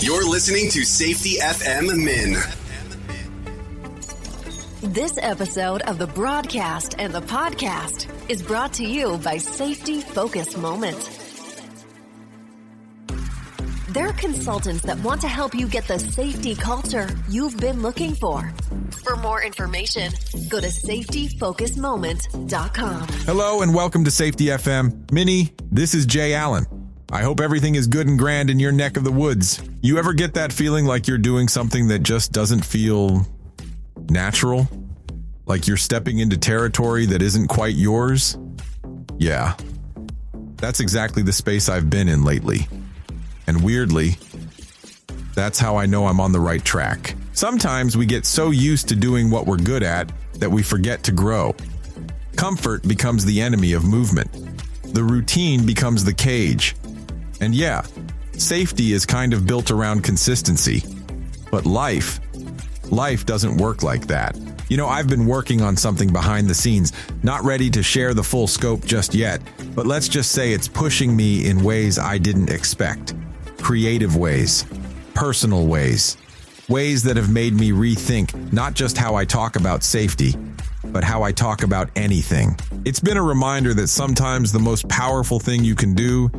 You're listening to Safety FM Min. This episode of the broadcast and the podcast is brought to you by Safety Focus Moment. They're consultants that want to help you get the safety culture you've been looking for. For more information, go to safetyfocusmoment.com. Hello and welcome to Safety FM. Minnie, this is Jay Allen. I hope everything is good and grand in your neck of the woods. You ever get that feeling like you're doing something that just doesn't feel natural? Like you're stepping into territory that isn't quite yours? Yeah, that's exactly the space I've been in lately. And weirdly, that's how I know I'm on the right track. Sometimes we get so used to doing what we're good at that we forget to grow. Comfort becomes the enemy of movement. The routine becomes the cage. And yeah, safety is kind of built around consistency. But life doesn't work like that. You know, I've been working on something behind the scenes, not ready to share the full scope just yet, but let's just say it's pushing me in ways I didn't expect. Creative ways, personal ways that have made me rethink not just how I talk about safety, but how I talk about anything. It's been a reminder that sometimes the most powerful thing you can do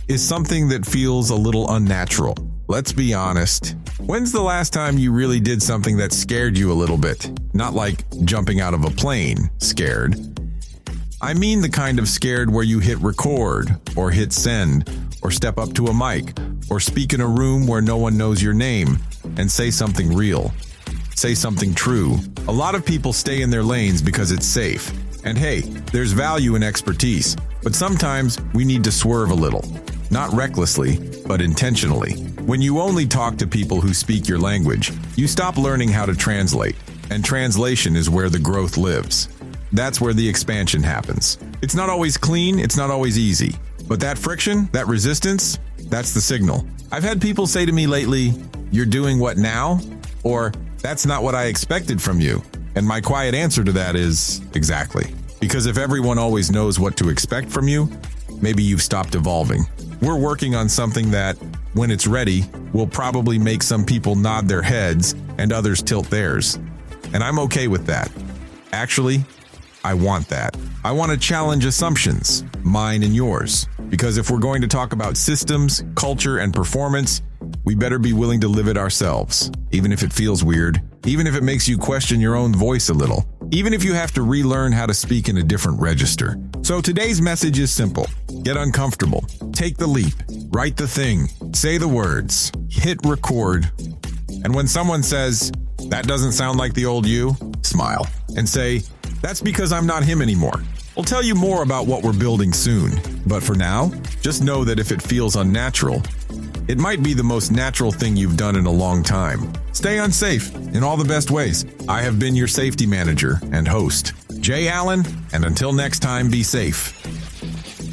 is something that feels a little unnatural. Let's be honest. When's the last time you really did something that scared you a little bit? Not like jumping out of a plane, scared. I mean the kind of scared where you hit record, or hit send, or step up to a mic, or speak in a room where no one knows your name, and say something real. Say something true. A lot of people stay in their lanes because it's safe. And hey, there's value in expertise, but sometimes we need to swerve a little. Not recklessly, but intentionally. When you only talk to people who speak your language, you stop learning how to translate, and translation is where the growth lives. That's where the expansion happens. It's not always clean, it's not always easy, but that friction, that resistance, that's the signal. I've had people say to me lately, "You're doing what now?" Or, "That's not what I expected from you." And my quiet answer to that is, exactly. Because if everyone always knows what to expect from you, maybe you've stopped evolving. We're working on something that, when it's ready, will probably make some people nod their heads and others tilt theirs. And I'm okay with that. Actually, I want that. I want to challenge assumptions, mine and yours. Because if we're going to talk about systems, culture, and performance, we better be willing to live it ourselves. Even if it feels weird, even if it makes you question your own voice a little, even if you have to relearn how to speak in a different register. So today's message is simple. Get uncomfortable. Take the leap. Write the thing. Say the words. Hit record. And when someone says, "That doesn't sound like the old you," smile and say, "That's because I'm not him anymore." We'll tell you more about what we're building soon. But for now, just know that if it feels unnatural, it might be the most natural thing you've done in a long time. Stay unsafe in all the best ways. I have been your safety manager and host, Jay Allen, and until next time, be safe.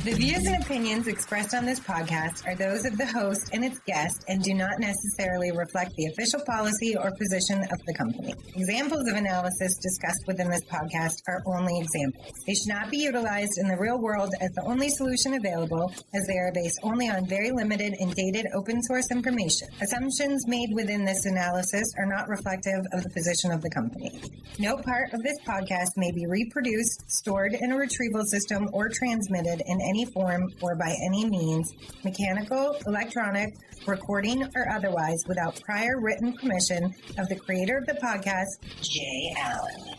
The views and opinions expressed on this podcast are those of the host and its guest and do not necessarily reflect the official policy or position of the company. Examples of analysis discussed within this podcast are only examples. They should not be utilized in the real world as the only solution available, as they are based only on very limited and dated open source information. Assumptions made within this analysis are not reflective of the position of the company. No part of this podcast may be reproduced, stored in a retrieval system, or transmitted in any form or by any means, mechanical, electronic, recording, or otherwise, without prior written permission of the creator of the podcast, Jay Allen.